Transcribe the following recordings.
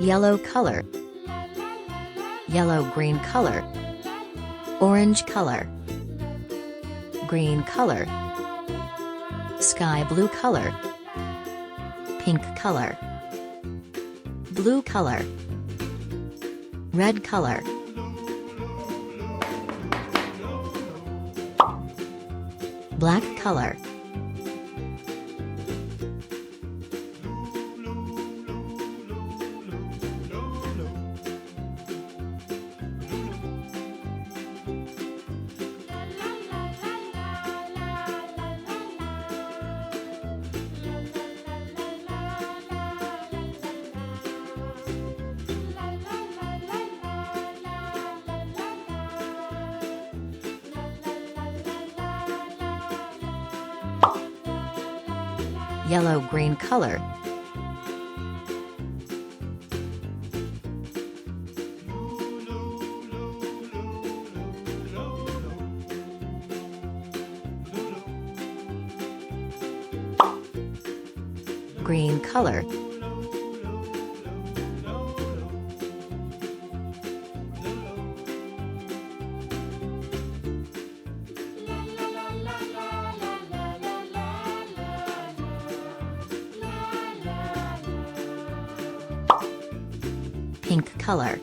yellow color, yellow-green color, orange color, green color, sky blue color, pink color, blue color, red color, black color, yellow-green color, green color, pink color,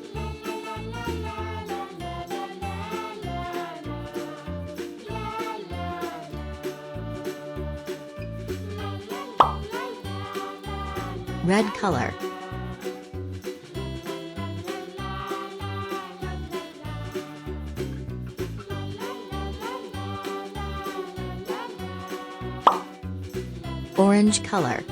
red color, orange color,